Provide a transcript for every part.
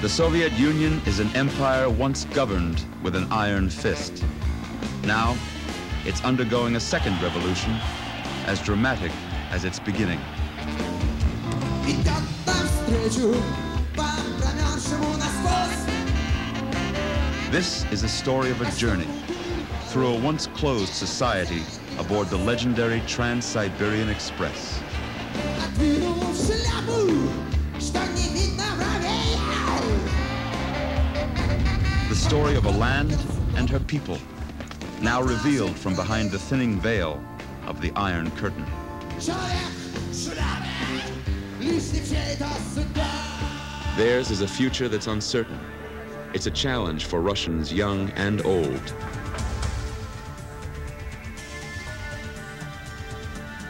The Soviet Union is an empire once governed with an iron fist. Now, it's undergoing a second revolution, as dramatic as its beginning. This is a story of a journey through a once closed society aboard the legendary Trans Siberian Express. The story of a land and her people, now revealed from behind the thinning veil of the Iron Curtain. Theirs is a future that's uncertain. It's a challenge for Russians young and old.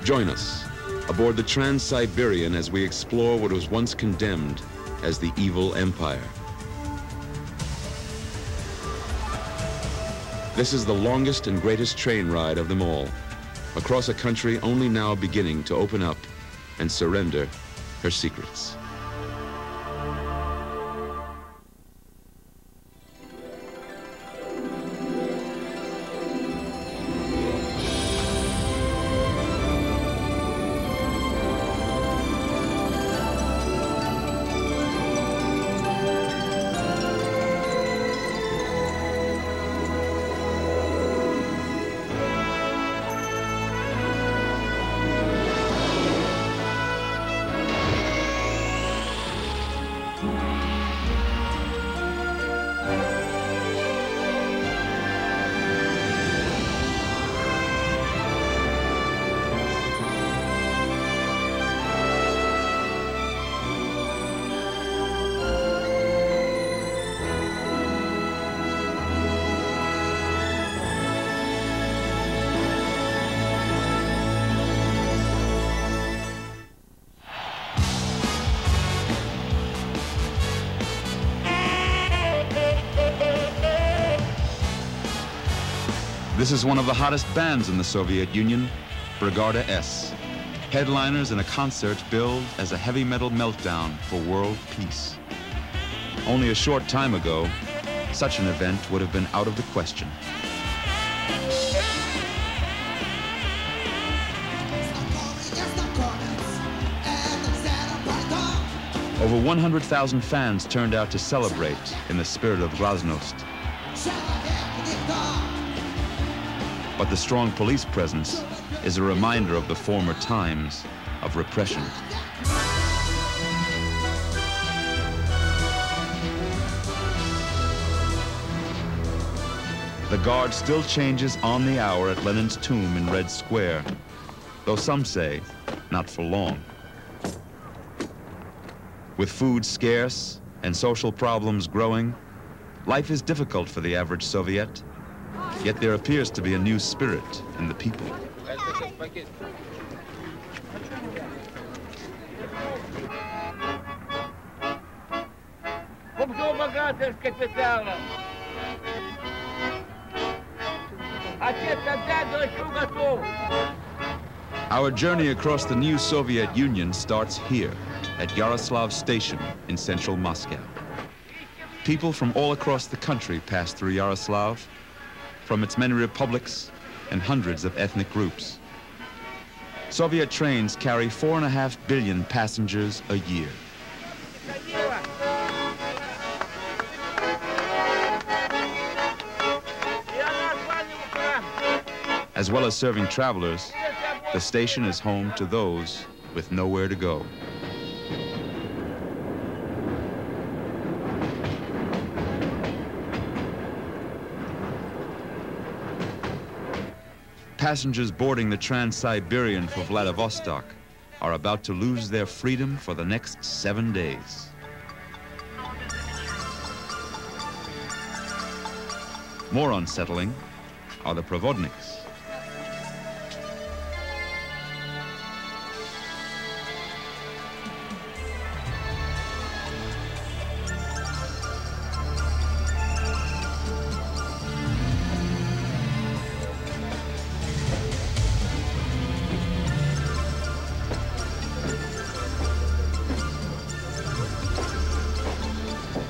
Join us aboard the Trans Siberian as we explore what was once condemned as the evil empire. This is the longest and greatest train ride of them all, across a country only now beginning to open up and surrender her secrets. This is one of the hottest bands in the Soviet Union, Brigada S. Headliners in a concert billed as a heavy metal meltdown for world peace. Only a short time ago, such an event would have been out of the question. Over 100,000 fans turned out to celebrate in the spirit of glasnost. But the strong police presence is a reminder of the former times of repression. The guard still changes on the hour at Lenin's tomb in Red Square, though some say not for long. With food scarce and social problems growing, life is difficult for the average Soviet. Yet there appears to be a new spirit in the people. Our journey across the new Soviet Union starts here at Yaroslavl Station in central Moscow. People from all across the country pass through Yaroslavl, from its many republics and hundreds of ethnic groups. Soviet trains carry 4.5 billion passengers a year. As well as serving travelers, the station is home to those with nowhere to go. Passengers boarding the Trans Siberian for Vladivostok are about to lose their freedom for the next 7 days. More unsettling are the provodniks.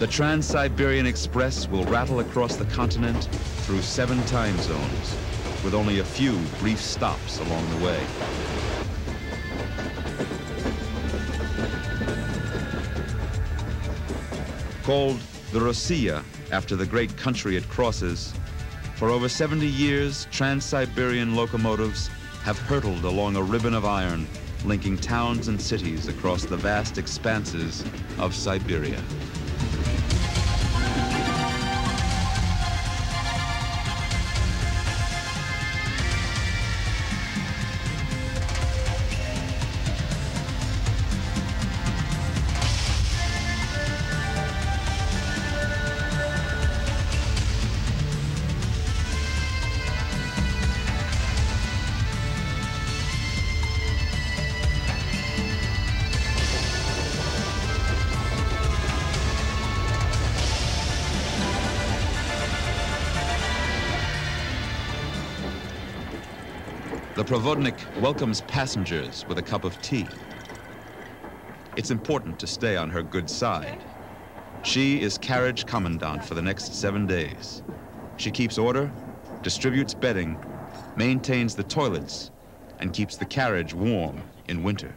The Trans Siberian Express will rattle across the continent through 7 time zones, with only a few brief stops along the way. Called the Rossiya after the great country it crosses, for over 70 years, Trans-Siberian locomotives have hurtled along a ribbon of iron, linking towns and cities across the vast expanses of Siberia. The Provodnik welcomes passengers with a cup of tea. It's important to stay on her good side. She is carriage commandant for the next 7 days. She keeps order, distributes bedding, maintains the toilets, and keeps the carriage warm in winter.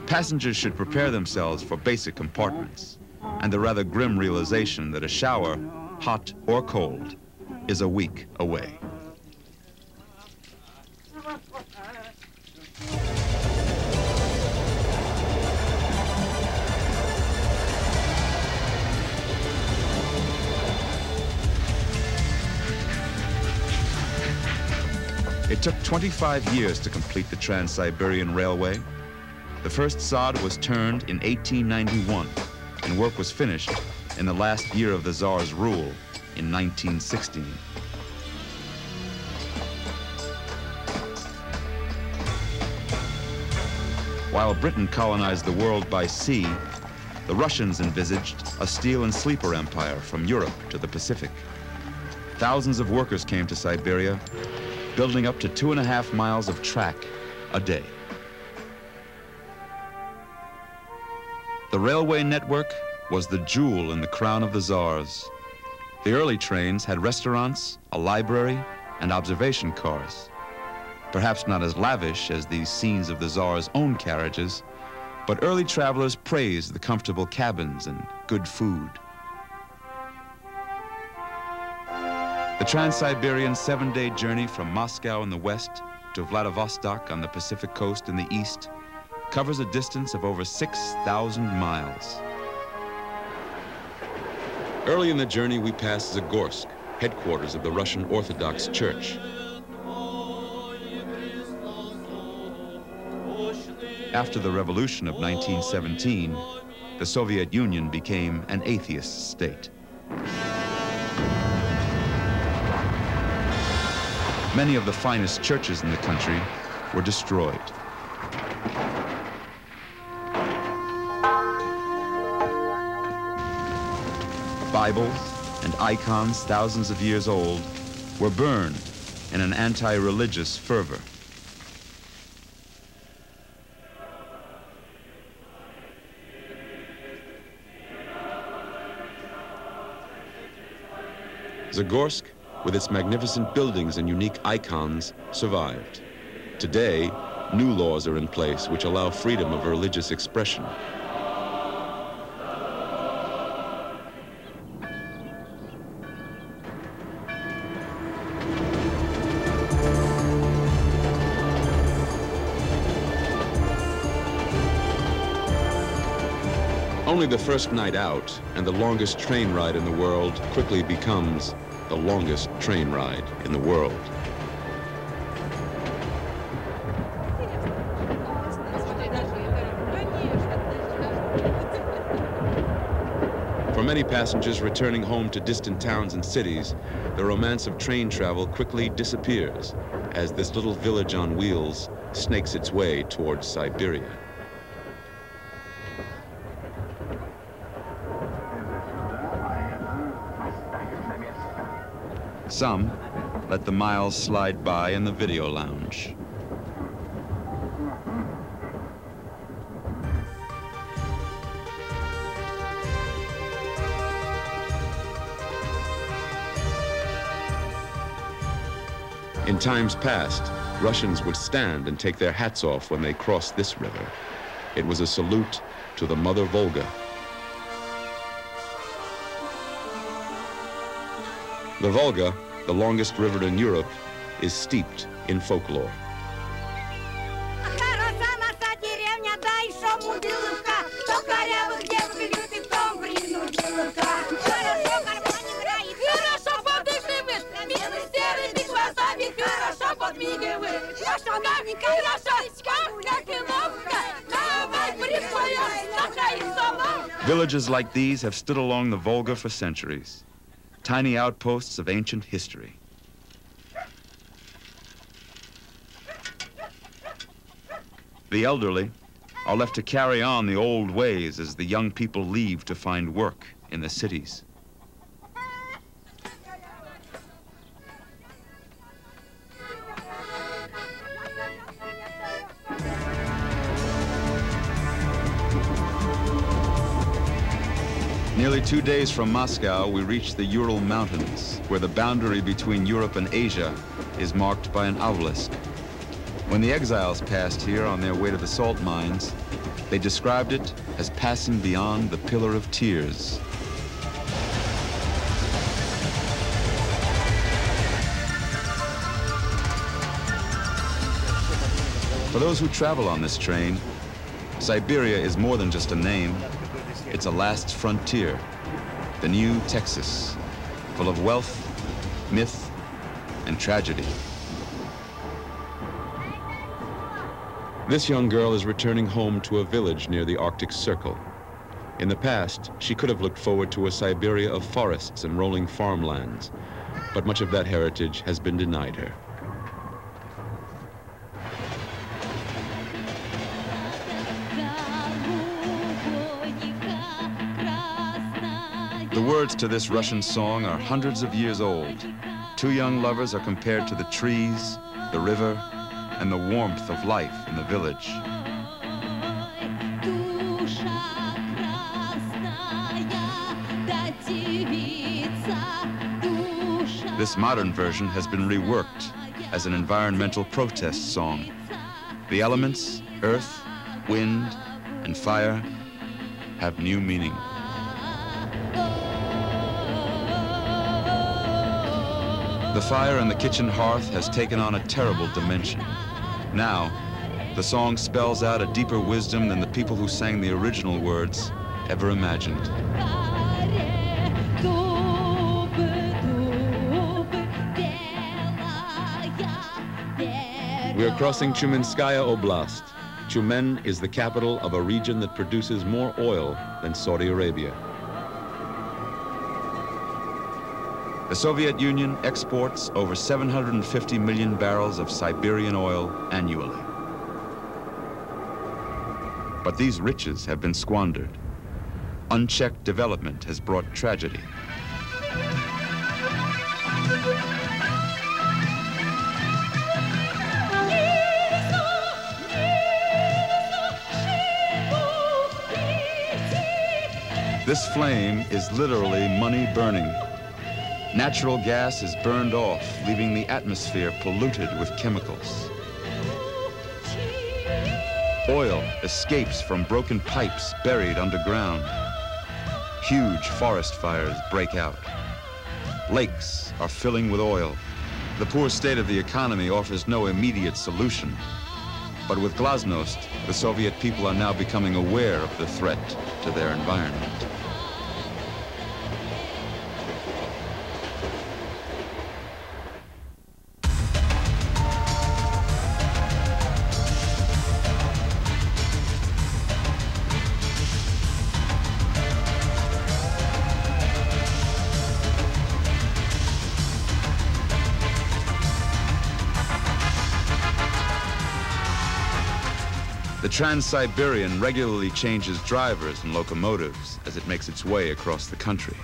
Passengers should prepare themselves for basic compartments and the rather grim realization that a shower, hot or cold, is a week away. It took 25 years to complete the Trans Siberian Railway. The first sod was turned in 1891, and work was finished in the last year of the Tsar's rule in 1916. While Britain colonized the world by sea, the Russians envisaged a steel and sleeper empire from Europe to the Pacific. Thousands of workers came to Siberia, building up to 2.5 miles of track a day. The railway network was the jewel in the crown of the Tsars. The early trains had restaurants, a library, and observation cars. Perhaps not as lavish as these scenes of the Tsar's own carriages, but early travelers praised the comfortable cabins and good food. The Trans-Siberian 7-day journey from Moscow in the west to Vladivostok on the Pacific coast in the east covers a distance of over 6,000 miles. Early in the journey, we pass Zagorsk, headquarters of the Russian Orthodox Church. After the revolution of 1917, the Soviet Union became an atheist state. Many of the finest churches in the country were destroyed. Bibles and icons thousands of years old were burned in an anti-religious fervor. Zagorsk, with its magnificent buildings and unique icons, survived. Today, new laws are in place which allow freedom of religious expression. Only the first night out and the longest train ride in the world quickly becomes the longest train ride in the world. For many passengers returning home to distant towns and cities, the romance of train travel quickly disappears as this little village on wheels snakes its way towards Siberia. Some let the miles slide by in the video lounge. In times past, Russians would stand and take their hats off when they crossed this river. It was a salute to the Mother Volga. The Volga, the longest river in Europe, is steeped in folklore. Villages like these have stood along the Volga for centuries, tiny outposts of ancient history. The elderly are left to carry on the old ways as the young people leave to find work in the cities. Nearly 2 days from Moscow, we reach the Ural Mountains, where the boundary between Europe and Asia is marked by an obelisk. When the exiles passed here on their way to the salt mines, they described it as passing beyond the Pillar of Tears. For those who travel on this train, Siberia is more than just a name. It's a last frontier, the new Texas, full of wealth, myth, and tragedy. This young girl is returning home to a village near the Arctic Circle. In the past, she could have looked forward to a Siberia of forests and rolling farmlands, but much of that heritage has been denied her. The words to this Russian song are hundreds of years old. Two young lovers are compared to the trees, the river, and the warmth of life in the village. This modern version has been reworked as an environmental protest song. The elements, earth, wind, and fire, have new meaning. The fire in the kitchen hearth has taken on a terrible dimension. Now, the song spells out a deeper wisdom than the people who sang the original words ever imagined. We are crossing Tyumenskaya Oblast. Tyumen is the capital of a region that produces more oil than Saudi Arabia. The Soviet Union exports over 750 million barrels of Siberian oil annually. But these riches have been squandered. Unchecked development has brought tragedy. This flame is literally money burning. Natural gas is burned off, leaving the atmosphere polluted with chemicals. Oil escapes from broken pipes buried underground. Huge forest fires break out. Lakes are filling with oil. The poor state of the economy offers no immediate solution. But with Glasnost, the Soviet people are now becoming aware of the threat to their environment. The Trans Siberian regularly changes drivers and locomotives as it makes its way across the country.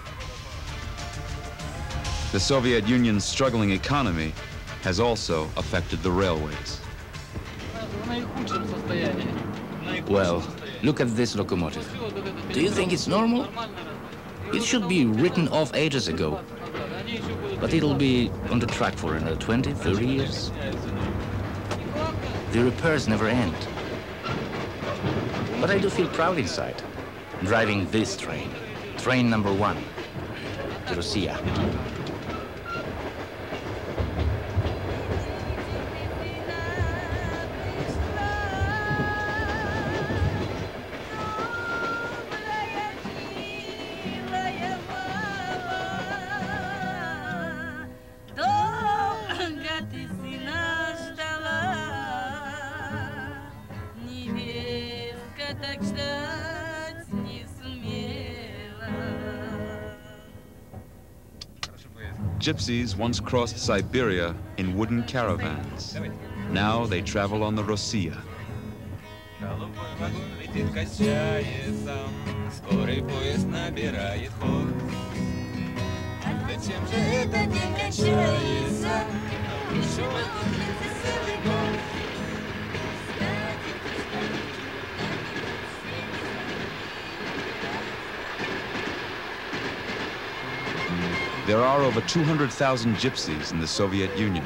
The Soviet Union's struggling economy has also affected the railways. Well, look at this locomotive. Do you think it's normal? It should be written off ages ago. But it'll be on the track for another 20, 30 years. The repairs never end. But I do feel proud inside, driving this train, train number 1, to Russia. Gypsies once crossed Siberia in wooden caravans. Now they travel on the Russia. There are over 200,000 gypsies in the Soviet Union.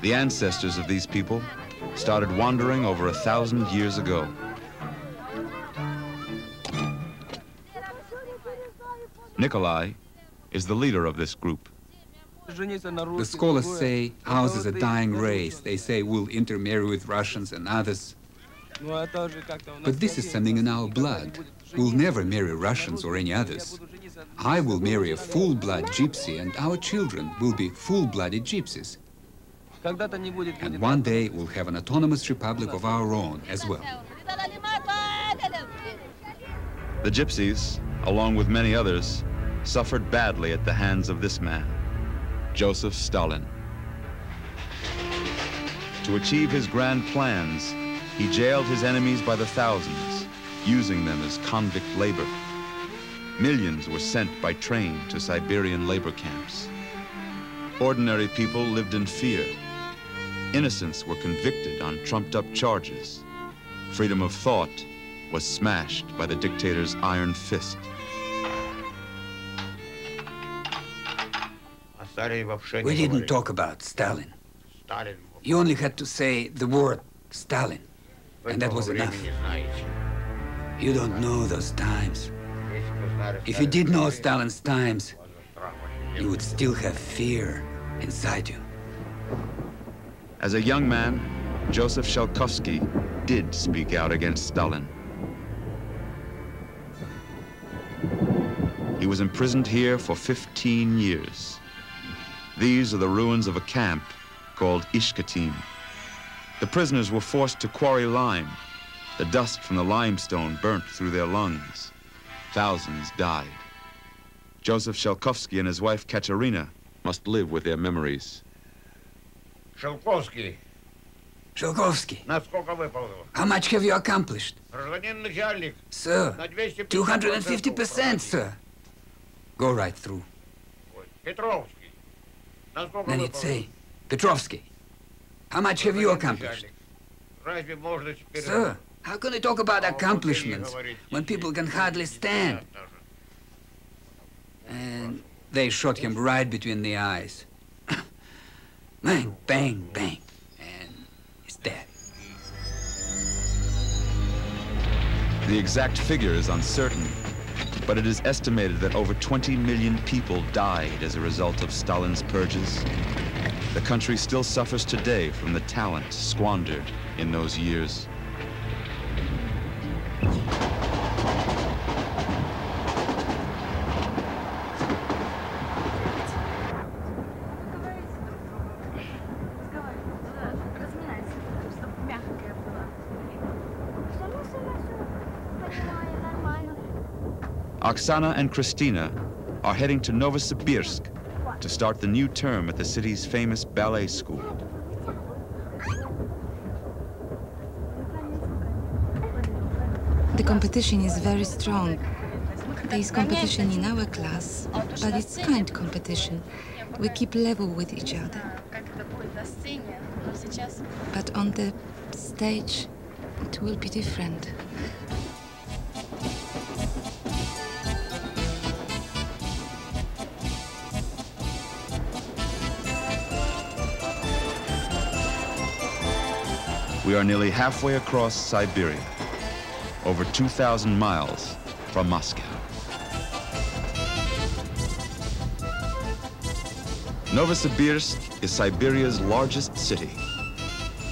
The ancestors of these people started wandering over 1,000 years ago. Nikolai is the leader of this group. The scholars say ours is a dying race. They say we'll intermarry with Russians and others. But this is something in our blood. We'll never marry Russians or any others. I will marry a full-blood gypsy, and our children will be full-blooded gypsies. And one day we'll have an autonomous republic of our own as well. The gypsies, along with many others, suffered badly at the hands of this man, Joseph Stalin. To achieve his grand plans, he jailed his enemies by the thousands, using them as convict labor. Millions were sent by train to Siberian labor camps. Ordinary people lived in fear. Innocents were convicted on trumped-up charges. Freedom of thought was smashed by the dictator's iron fist. We didn't talk about Stalin. You only had to say the word Stalin, and that was enough. You don't know those times. If you did know Stalin's times, you would still have fear inside you. As a young man, Joseph Shalkovsky did speak out against Stalin. He was imprisoned here for 15 years. These are the ruins of a camp called Ishkatim. The prisoners were forced to quarry lime. The dust from the limestone burnt through their lungs. Thousands died. Joseph Shalkovsky and his wife Katerina must live with their memories. Shalkovsky, how much have you accomplished? Sir, 250%, sir. Go right through. Then you'd say, Petrovsky, how much have you accomplished? Sir, how can you talk about accomplishments when people can hardly stand? And they shot him right between the eyes. Bang, bang, bang, and he's dead. The exact figure is uncertain, but it is estimated that over 20 million people died as a result of Stalin's purges. The country still suffers today from the talent squandered in those years. Oksana and Christina are heading to Novosibirsk to start the new term at the city's famous ballet school. The competition is very strong. There is competition in our class, but it's kind competition. We keep level with each other. But on the stage, it will be different. We are nearly halfway across Siberia, over 2,000 miles from Moscow. Novosibirsk is Siberia's largest city.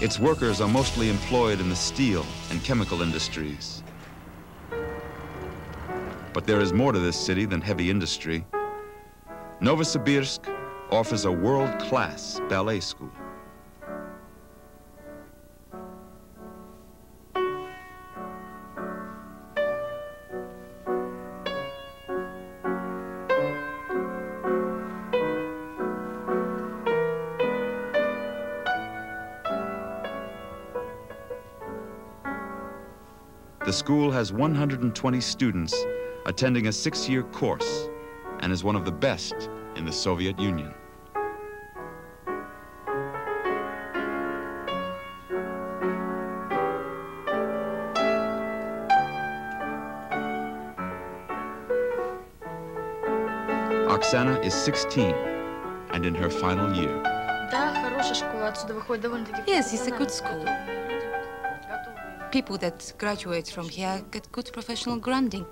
Its workers are mostly employed in the steel and chemical industries. But there is more to this city than heavy industry. Novosibirsk offers a world-class ballet school. The school has 120 students attending a 6-year course and is one of the best in the Soviet Union. Oksana is 16 and in her final year. Yes, it's a good school. People that graduate from here get good professional grounding.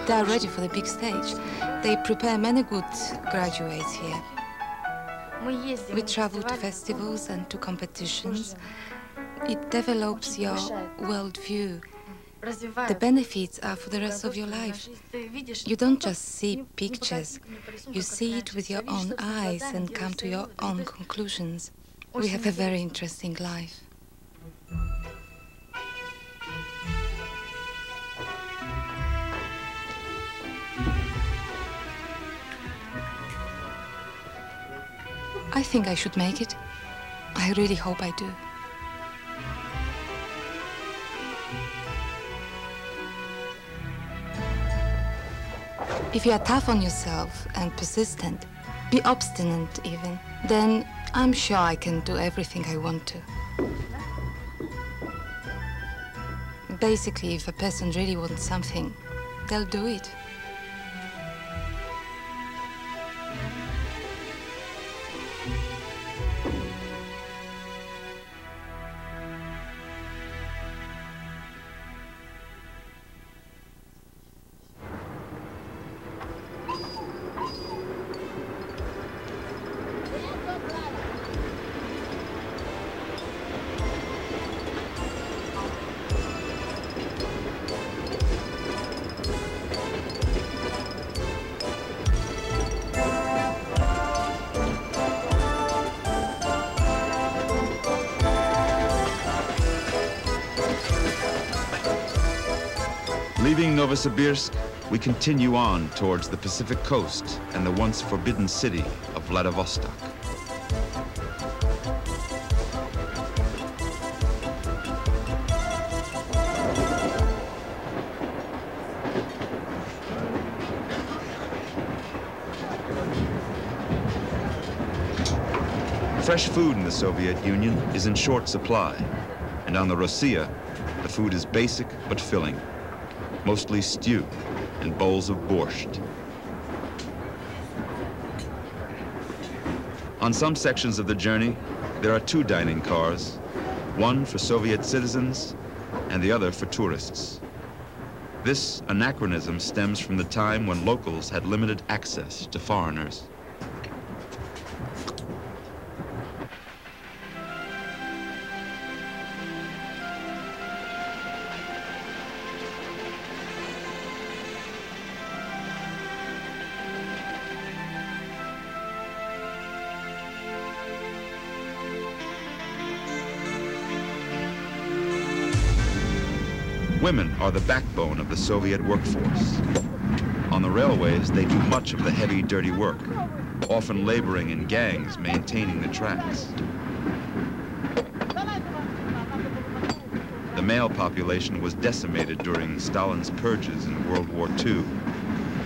They are ready for the big stage. They prepare many good graduates here. We travel to festivals and to competitions. It develops your worldview. The benefits are for the rest of your life. You don't just see pictures. You see it with your own eyes and come to your own conclusions. We have a very interesting life. I think I should make it. I really hope I do. If you are tough on yourself and persistent, be obstinate even, then I'm sure I can do everything I want to. Basically, if a person really wants something, they'll do it. Leaving Novosibirsk, we continue on towards the Pacific coast and the once forbidden city of Vladivostok. Fresh food in the Soviet Union is in short supply, and on the Rossiya, the food is basic but filling. Mostly stew and bowls of borscht. On some sections of the journey, there are 2 dining cars, one for Soviet citizens and the other for tourists. This anachronism stems from the time when locals had limited access to foreigners. Women are the backbone of the Soviet workforce. On the railways, they do much of the heavy, dirty work, often laboring in gangs maintaining the tracks. The male population was decimated during Stalin's purges in World War II,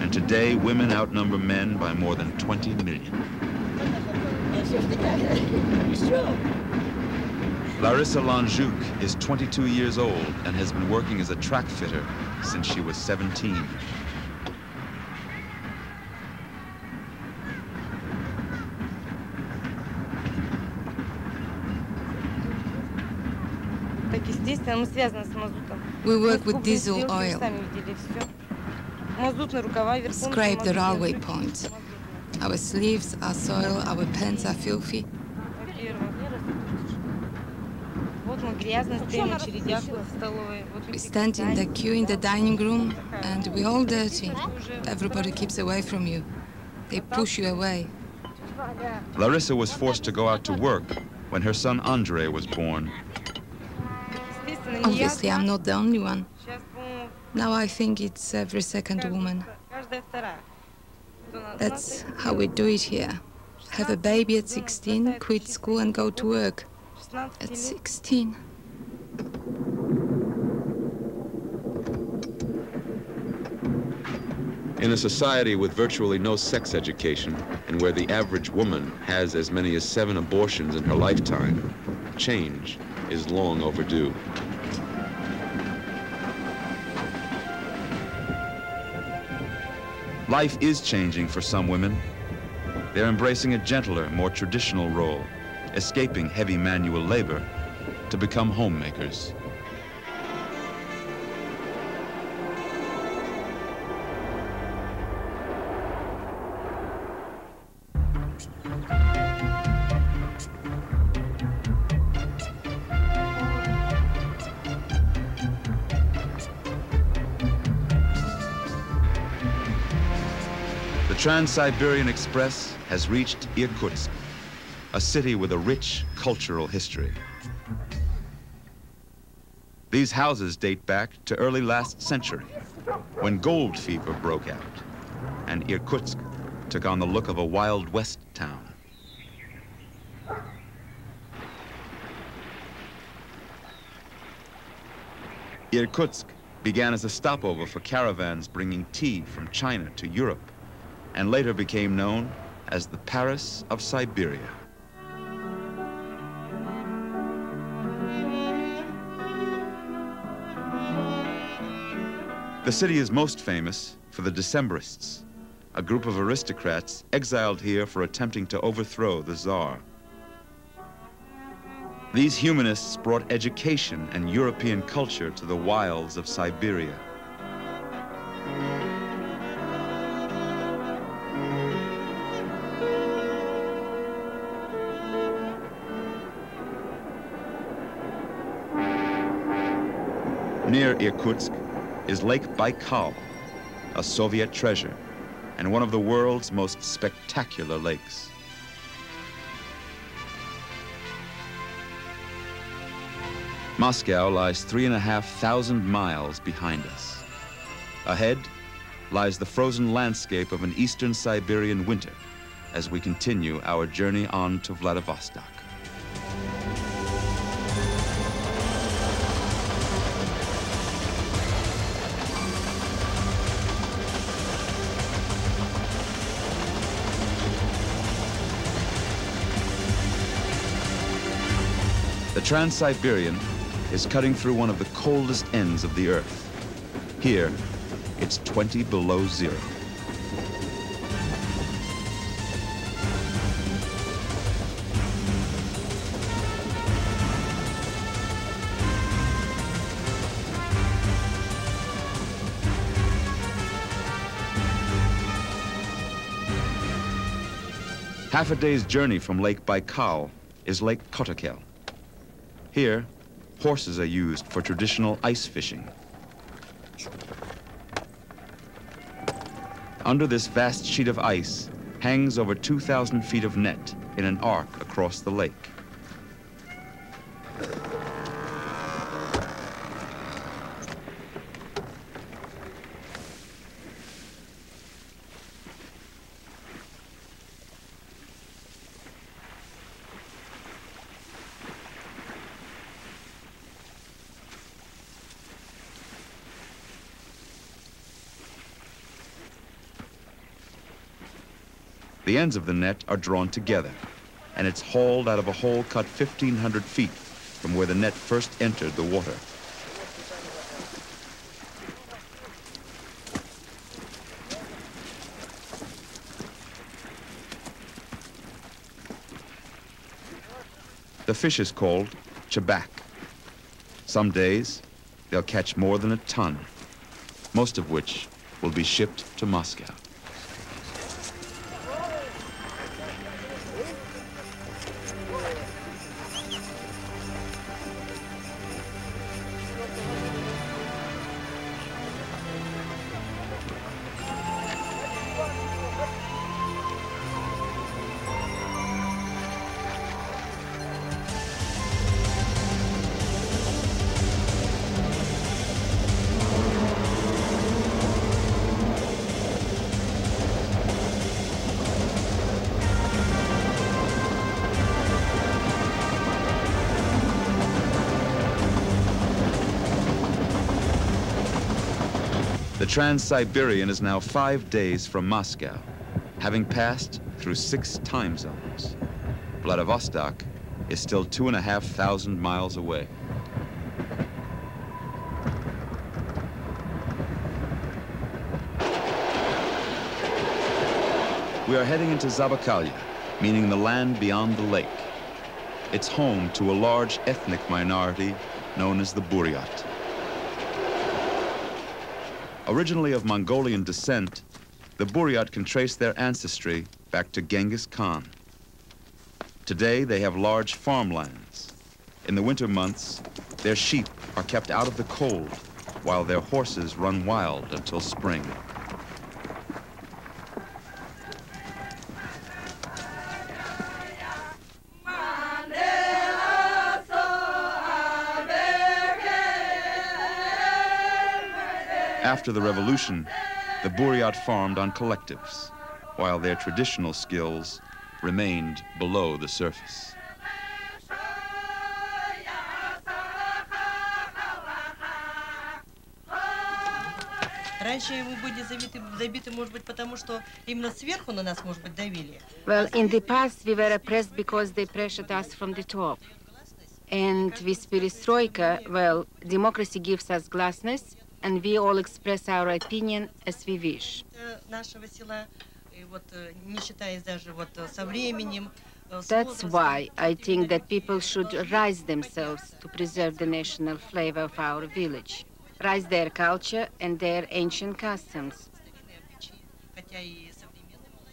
and today women outnumber men by more than 20 million. Larissa Lanjuk is 22 years old and has been working as a track fitter since she was 17. We work with diesel oil. Scrape the railway points. Our sleeves are soiled, our pants are filthy. We stand in the queue in the dining room and we're all dirty. Everybody keeps away from you. They push you away. Larissa was forced to go out to work when her son Andrei was born. Obviously, I'm not the only one. Now I think it's every second woman. That's how we do it here. Have a baby at 16, quit school and go to work. At 16. In a society with virtually no sex education, and where the average woman has as many as 7 abortions in her lifetime, change is long overdue. Life is changing for some women. They're embracing a gentler, more traditional role, escaping heavy manual labor to become homemakers. The Trans Siberian Express has reached Irkutsk, a city with a rich cultural history. These houses date back to early last century, when gold fever broke out, and Irkutsk took on the look of a Wild West town. Irkutsk began as a stopover for caravans bringing tea from China to Europe, and later became known as the Paris of Siberia. The city is most famous for the Decembrists, a group of aristocrats exiled here for attempting to overthrow the Tsar. These humanists brought education and European culture to the wilds of Siberia. Near Irkutsk is Lake Baikal, a Soviet treasure and one of the world's most spectacular lakes. Moscow lies 3,500 miles behind us. Ahead lies the frozen landscape of an eastern Siberian winter as we continue our journey on to Vladivostok. The Trans Siberian is cutting through one of the coldest ends of the Earth. Here, it's 20 below zero. Half a day's journey from Lake Baikal is Lake Kotokel. Here, horses are used for traditional ice fishing. Under this vast sheet of ice hangs over 2,000 feet of net in an arc across the lake. The ends of the net are drawn together, and it's hauled out of a hole cut 1,500 feet from where the net first entered the water. The fish is called chebak. Some days, they'll catch more than a ton, most of which will be shipped to Moscow. The Trans Siberian is now 5 days from Moscow, having passed through 6 time zones. Vladivostok is still 2,500 miles away. We are heading into Zabakalya, meaning the land beyond the lake. It's home to a large ethnic minority known as the Buryat. Originally of Mongolian descent, the Buryat can trace their ancestry back to Genghis Khan. Today, they have large farmlands. In the winter months, their sheep are kept out of the cold, while their horses run wild until spring. After the revolution, the Buryat farmed on collectives, while their traditional skills remained below the surface. Well, in the past, we were oppressed because they pressured us from the top. And with perestroika, well, democracy gives us glasnost, and we all express our opinion as we wish. That's why I think that people should rise themselves to preserve the national flavor of our village, rise their culture and their ancient customs.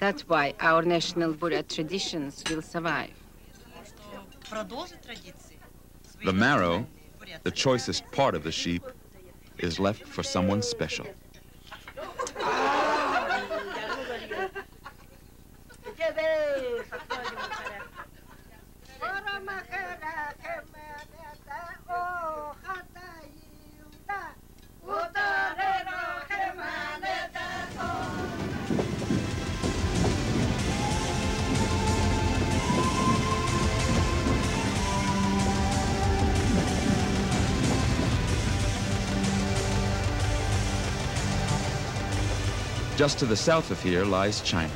That's why our national Buryat traditions will survive. The marrow, the choicest part of the sheep, is left for someone special. Just to the south of here lies China.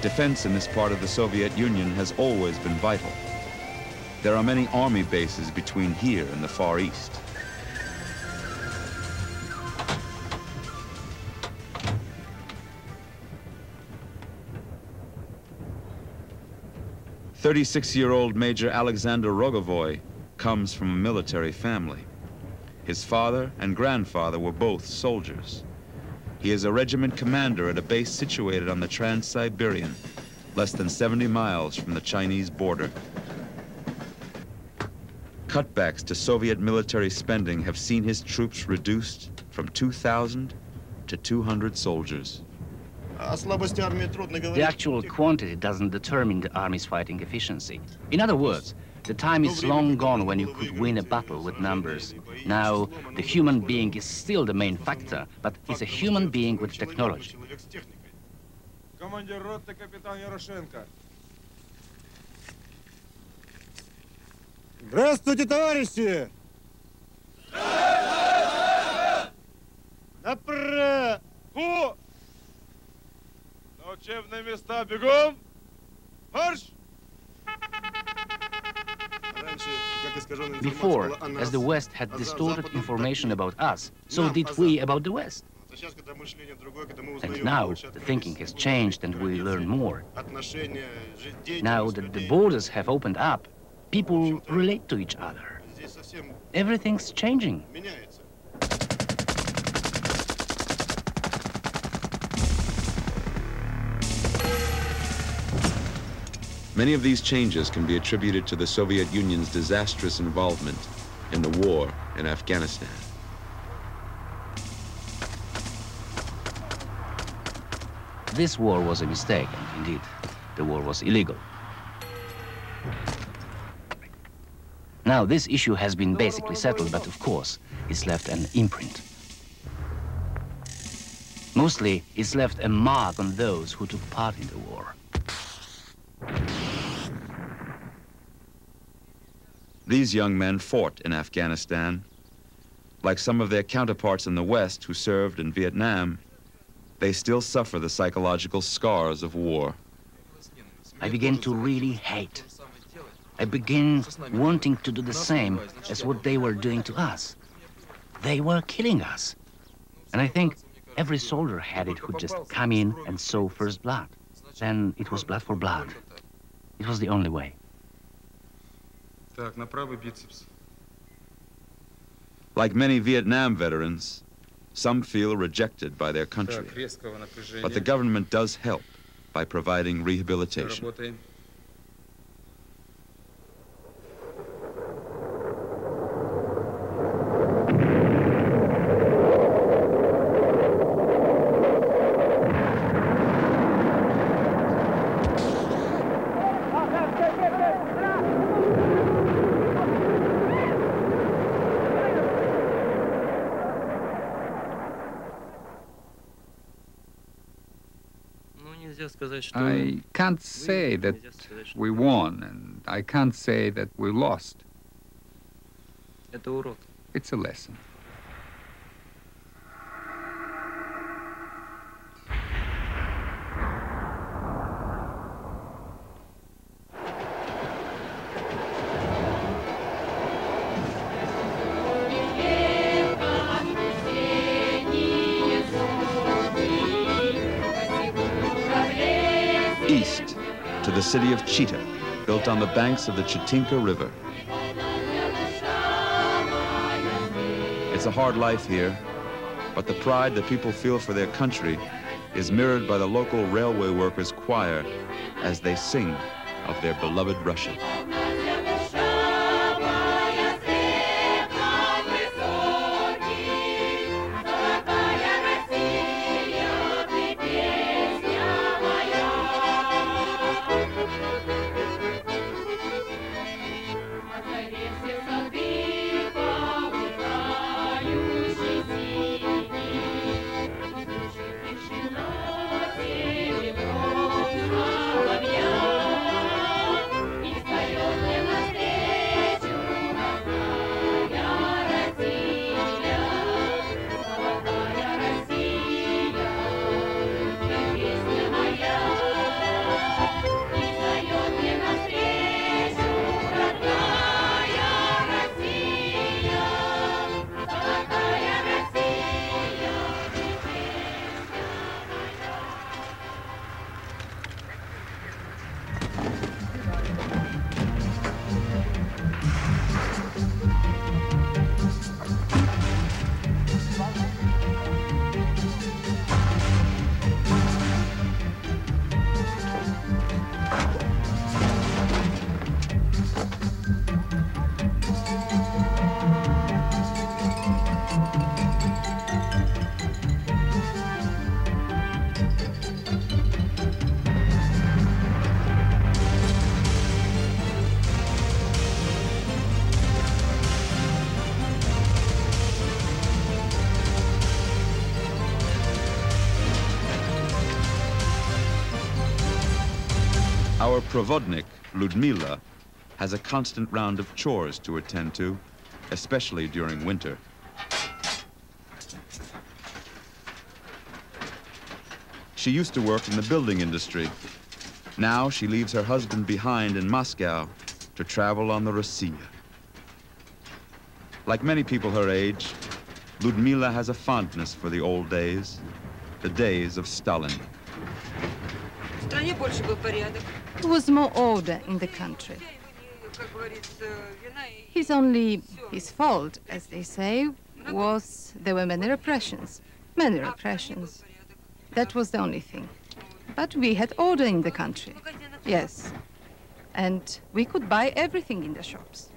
Defense in this part of the Soviet Union has always been vital. There are many army bases between here and the Far East. "36-year-old Major Alexander Rogovoy comes from a military family. His father and grandfather were both soldiers. He is a regiment commander at a base situated on the Trans Siberian, less than 70 miles from the Chinese border. Cutbacks to Soviet military spending have seen his troops reduced from 2,000 to 200 soldiers. The actual quantity doesn't determine the army's fighting efficiency. In other words, the time is long gone when you could win a battle with numbers. Now, the human being is still the main factor, but it's a human being with technology. Здравствуйте, товарищи! Направо! Before, as the West had distorted information about us, so did we about the West. And now the thinking has changed and we learn more. Now that the borders have opened up, people relate to each other. Everything's changing. Many of these changes can be attributed to the Soviet Union's disastrous involvement in the war in Afghanistan. This war was a mistake, and indeed, the war was illegal. Now, this issue has been basically settled, but of course, it's left an imprint. Mostly, it's left a mark on those who took part in the war. These young men fought in Afghanistan. Like some of their counterparts in the West who served in Vietnam, they still suffer the psychological scars of war. I began to really hate. I began wanting to do the same as what they were doing to us. They were killing us. And I think every soldier had it who just come in and saw first blood. Then it was blood for blood. It was the only way. Like many Vietnam veterans, some feel rejected by their country. But the government does help by providing rehabilitation. I can't say that we won, and I can't say that we lost. It's a lesson. East to the city of Chita, built on the banks of the Chitinka River. It's a hard life here, but the pride that people feel for their country is mirrored by the local railway workers' choir as they sing of their beloved Russia. Our provodnik, Ludmila, has a constant round of chores to attend to, especially during winter. She used to work in the building industry. Now she leaves her husband behind in Moscow to travel on the Rossiya. Like many people her age, Ludmila has a fondness for the old days, the days of Stalin. There was more order in the country. His fault, as they say, was there were many repressions. Many repressions. That was the only thing. But we had order in the country, yes. And we could buy everything in the shops.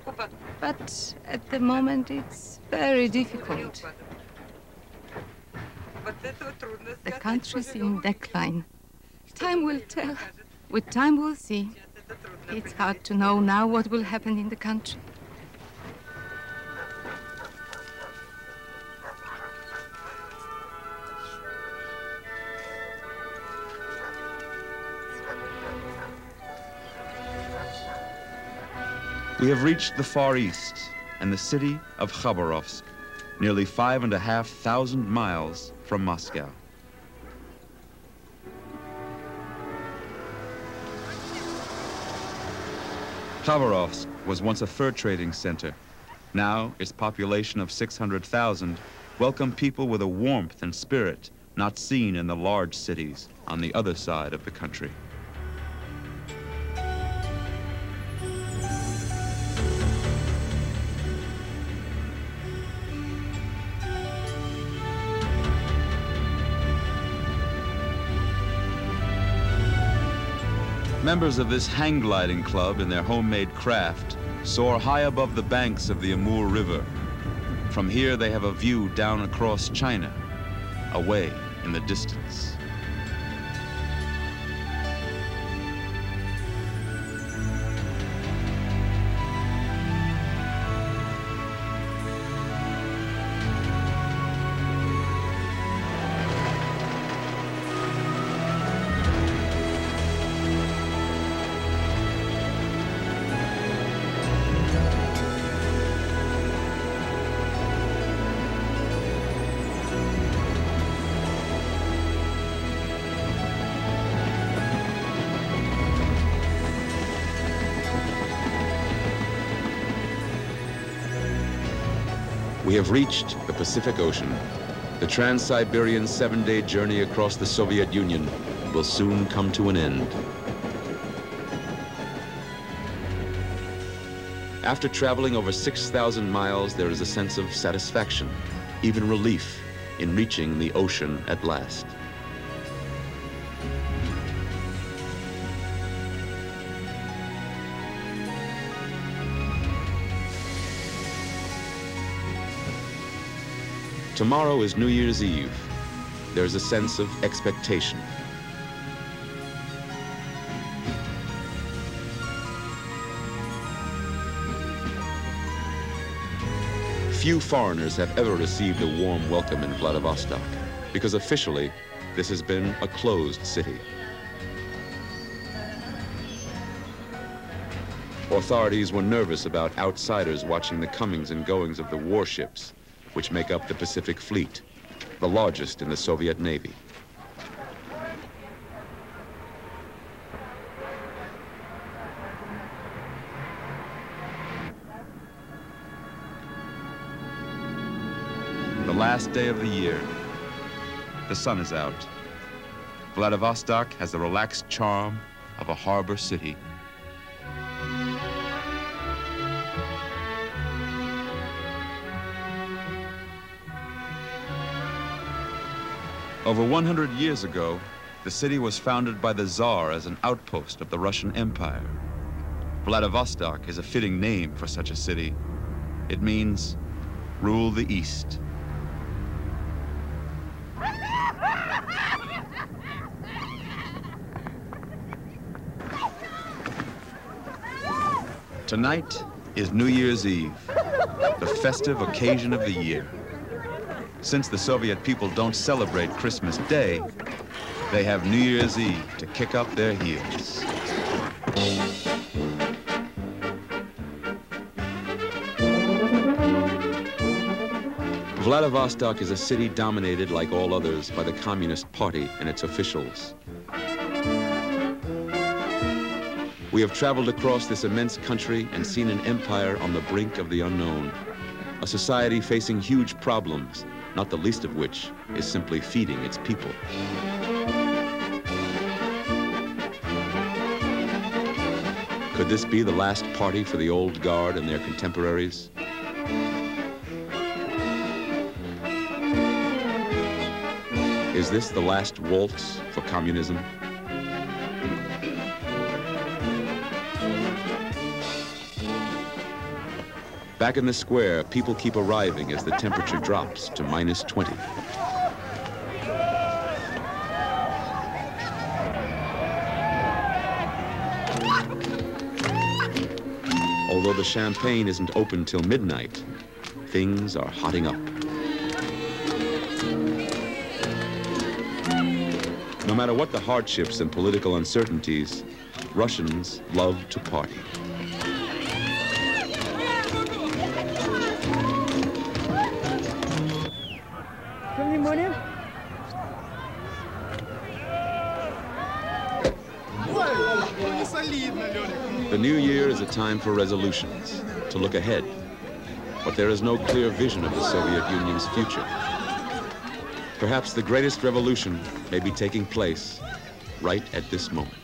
But at the moment, it's very difficult. The country's in decline. Time will tell. With time, we'll see. It's hard to know now what will happen in the country. We have reached the Far East and the city of Khabarovsk, nearly 5,500 miles from Moscow. Khabarovsk was once a fur trading center. Now, its population of 600,000 welcome people with a warmth and spirit not seen in the large cities on the other side of the country. Members of this hang gliding club in their homemade craft soar high above the banks of the Amur River. From here they have a view down across China, away in the distance. We have reached the Pacific Ocean. The Trans Siberian 7-day journey across the Soviet Union will soon come to an end. After traveling over 6,000 miles, there is a sense of satisfaction, even relief, in reaching the ocean at last. Tomorrow is New Year's Eve. There's a sense of expectation. Few foreigners have ever received a warm welcome in Vladivostok, because officially, this has been a closed city. Authorities were nervous about outsiders watching the comings and goings of the warships, which make up the Pacific Fleet, the largest in the Soviet Navy. The last day of the year. The sun is out. Vladivostok has the relaxed charm of a harbor city. Over 100 years ago, the city was founded by the Tsar as an outpost of the Russian Empire. Vladivostok is a fitting name for such a city. It means, rule the East. Tonight is New Year's Eve, the festive occasion of the year. Since the Soviet people don't celebrate Christmas Day, they have New Year's Eve to kick up their heels. Vladivostok is a city dominated, like all others, by the Communist Party and its officials. We have traveled across this immense country and seen an empire on the brink of the unknown, a society facing huge problems, not the least of which is simply feeding its people. Could this be the last party for the old guard and their contemporaries? Is this the last waltz for communism? Back in the square, people keep arriving as the temperature drops to -20. Although the champagne isn't open till midnight, things are hotting up. No matter what the hardships and political uncertainties, Russians love to party. The new year is a time for resolutions, to look ahead. But there is no clear vision of the Soviet Union's future. Perhaps the greatest revolution may be taking place right at this moment.